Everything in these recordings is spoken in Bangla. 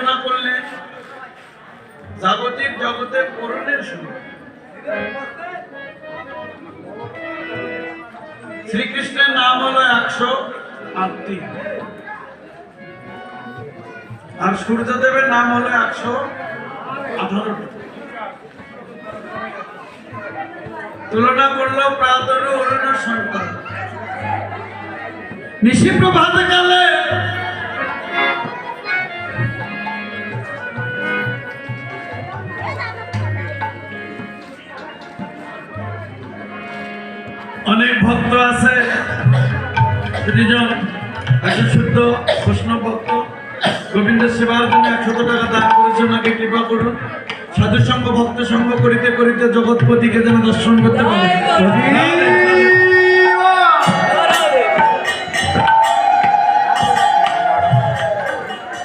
তুলনা করলে জাগতিক জগতে পূরণের শুরু। শ্রীকৃষ্ণের নাম হলো 108টি, আর সূর্যদেবের নাম হলো 118টি। তুলনা করলো প্রাতরু অরুণ সন্তান। নিশি প্রভাত কালে অনেক ভক্ত আছে, 100 বৈষ্ণব ভক্ত গোবিন্দের সেবার জন্য 100 টাকা দান করেছে। ওনাকে কৃপা করুন। সাধু সঙ্গ ভক্ত সঙ্গ করিতে করিতে জগৎপতিকে যেন দর্শন করতে পারে।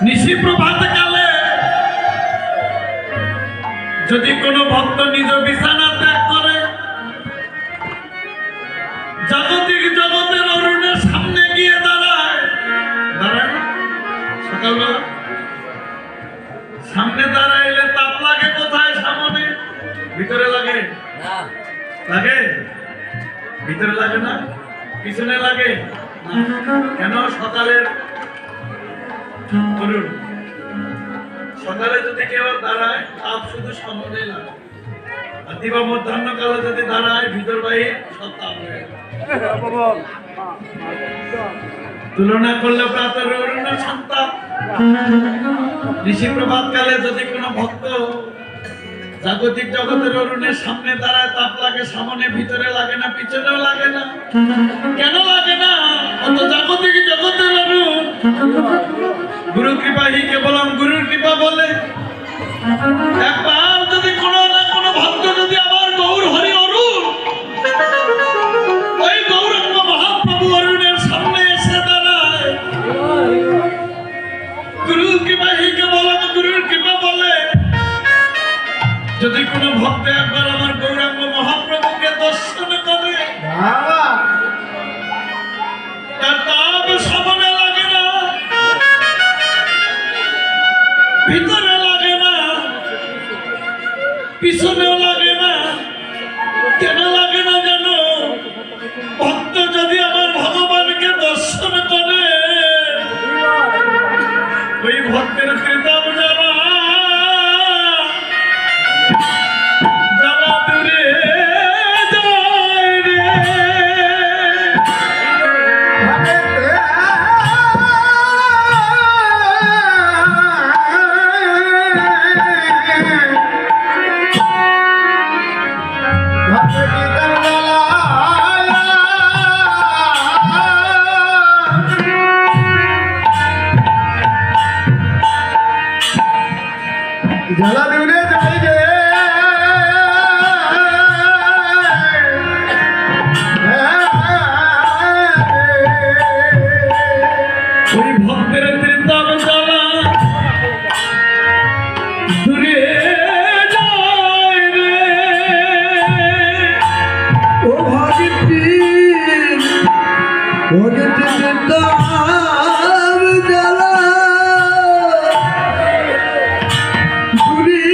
নিশি প্রভাত কালে যদি কোনো ভক্ত নিজ বিছানা ত্যাগ করে, জাগতিক জগতের অরুণের সামনে গিয়ে দাঁড়ায় না সকালবেলা, সামনে দাঁড়াইলে তাপ লাগে কোথায়? সামনে, ভিতরে লাগে? লাগে? ভিতরে লাগে না, পিছনে লাগে? কেন? সকালের অরুণ, সকালে যদি কেউ দাঁড়ায় তাপ শুধু সামনে লাগে, আর দিবা মধ্যাহ্ন কালে যদি দাঁড়ায় ভিতর বাহির সব তাপ হয়ে যায়। তুলনা করলে প্রাতর অরুণ সন্তান। ঋষি প্রভাত কালে যদি কোনো ভক্ত জাগতিক জগতের অরুণের সামনে দাঁড়ায়, তাপ লাগে সামনে, ভিতরে লাগে না, পিছনেও লাগে না। কেন লাগে না? অত জাগতিক জগতের অরুণ গুরু কৃপা হি কেবলম গুরুর কৃপা বলে। একবার যদি কোনো না কোনো ভক্ত যদি আবার গৌর হরি অরুণ, ওই গৌরাঙ্গ মহাপ্রভু অরুণের সামনে এসে দাঁড়ায়, গুরু কৃপা হি কেবলম গুরুর কৃপা বলে। যদি কোনো ভক্ত একবার আমার গৌরাঙ্গ মহাপ্রভুকে দর্শন করে, তার তাপ সামনে লাগে না, ভিতরে লাগে না, পিছনেও লাগে না। কেন লাগে না জানো? ভক্ত যদি আমার ভগবানকে দর্শন করে, ওই ভক্তের কৃতাব যারা দূরে যায় রে। জ্বালা দূরে যাই রে, ওই ভক্তের ত্রিতাপ জ্বালা দূরে যায় রে। ও ভাগিতি ভগতি ত্রিতাপ জ্বালা দূরে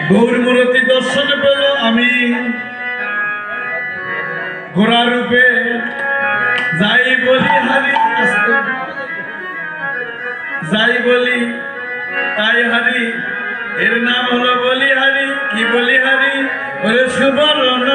গৌরমূর্তি দর্শন পেল আমি ঘোড়া রূপে যাই বলি হারি যাই বলি তাই হারি এর নাম হলো বলিহারি কি বলিহারি ওরে সুবর্ণ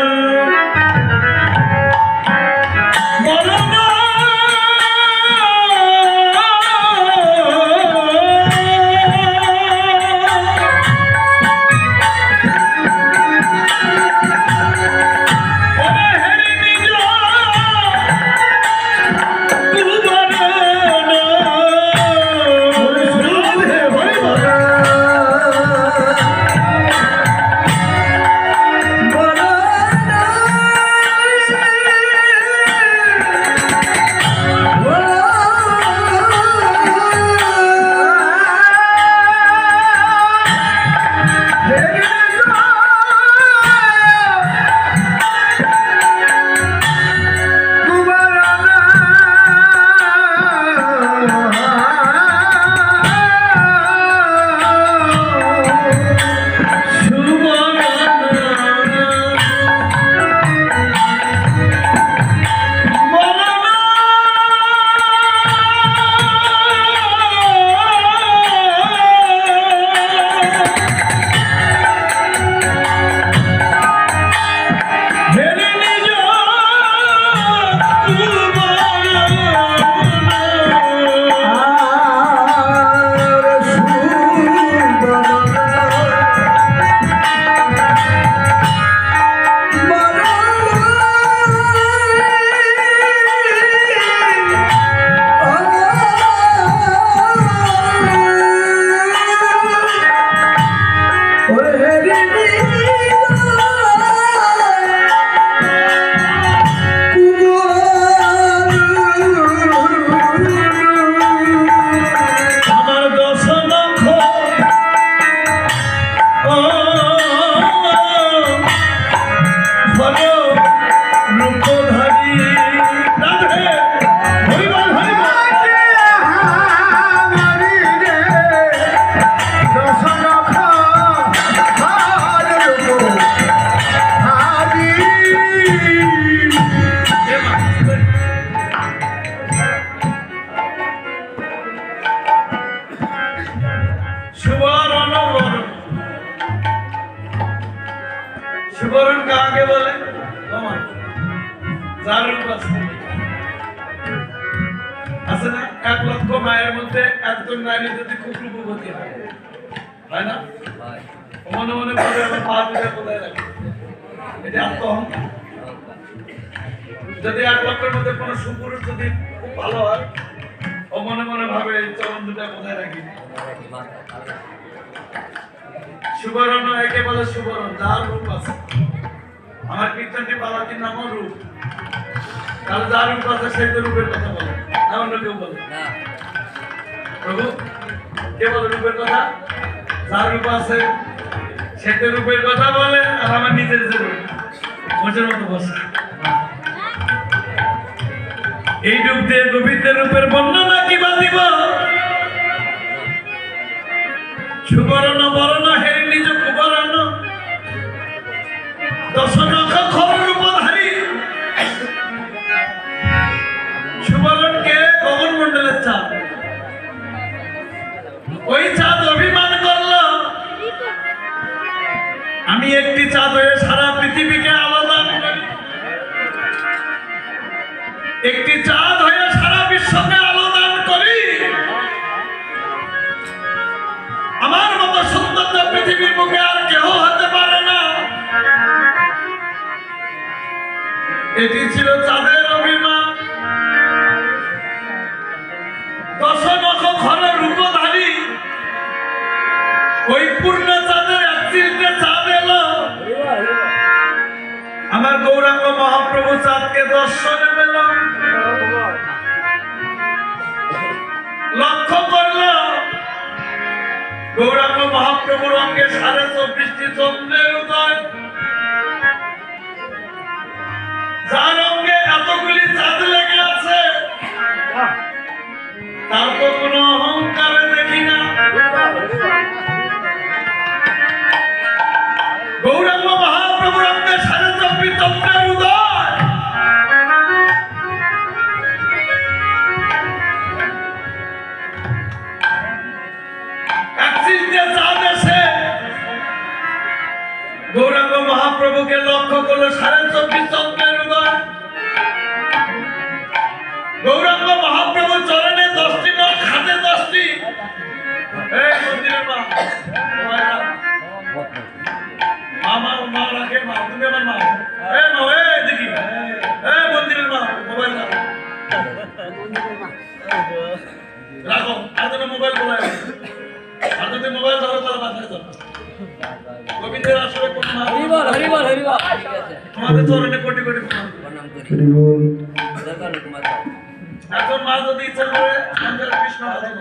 সুবরণ কাকে বলে যার রূপ আছে না 1 লক্ষ মায়ের মধ্যে একজন নারী যদি খুব রূপবতী হয় না মনে মনে বলে আমার পা দুটো কোথায় রাখে এটা আত্মঅহংকার যদি 1 লক্ষের মধ্যে কোনো সুপুরুষ যদি খুব ভালো হয় ও মনে মনে ভাবে চরণ দুটো কোথায় রাখি সুবরণ একে বলে সুবরণ যার রূপ আছে আমার কীর্তনটি পালাটির নামও রূপ তাহলে যার রূপ আছে সেই তো রূপের কথা বলে না অন্য কেউ বলে না প্রভু কে বলে রূপের কথা যার রূপ আছে সে তো রূপের কথা বলে আর আমার নিজের যে রূপ মজার মতো বসে এই রূপ দিয়ে গোবিন্দের রূপের বর্ণনা কি বা দিব সুবর্ণ বর্ণ হেরি নিজ কুবর্ণ দশনখ খর রূপধারী সুবর্ণকে গগন মন্ডলের চাঁদ ওই চাঁদ অভিমান করল আমি একটি চাঁদ হয়ে সারা পৃথিবীকে আলো দান করি একটি চাঁদ হয়ে সারা বিশ্বকে আলো দান করি আমার মতো সুন্দর পৃথিবীর বুকে আর কেউ হতে পারে না এটি ছিল চাঁদের অভিমান দশনখ খর রূপধারী ওই পূর্ণ চাঁদের একচিলতে চাঁদ এলো আমার গৌরাঙ্গ মহাপ্রভু চাঁদকে দর্শনে পেল লক্ষ্য করল গৌরাঙ্গ মহাপ্রভুর অঙ্গে 24.5টি চন্দ্রের উদয় যার অঙ্গে এতগুলি চাঁদ লেগে আছে তার তো কোনো অহংকারে দেখি না গৌরাঙ্গ মহাপ্রভুর অঙ্গে 24 তন্ত্রের উদয়। একচিলতে চাঁদ এসে গৌরাঙ্গ মহাপ্রভুকে লক্ষ্য করলো, 24 তন্ত্রের উদয়। গৌরাঙ্গ মহাপ্রভু চরণে 10টি নখ, হাতে 10টি। এই মন্দিরের মা, মামা মা রাখে, মা তুমি আমার মা। এই মা, এই দেখি, এই মন্দিরের মা, মোবাইল রাখো, রাখো, আর তুমি মোবাইল বলায়, আর যদি মোবাইল ধরো তাহলে মাথায় ধরো। গোবিন্দের আসলে কোন মা? হরিবল হরিবল হরিবল ঠিক আছে তোমাদের চরণে কোটি কোটি প্রণাম। প্রণাম করি হরিবল। দরকার নেই তোমার এখন মা যদি ইচ্ছা করে সন্ধ্যার কৃষ্ণ ভজন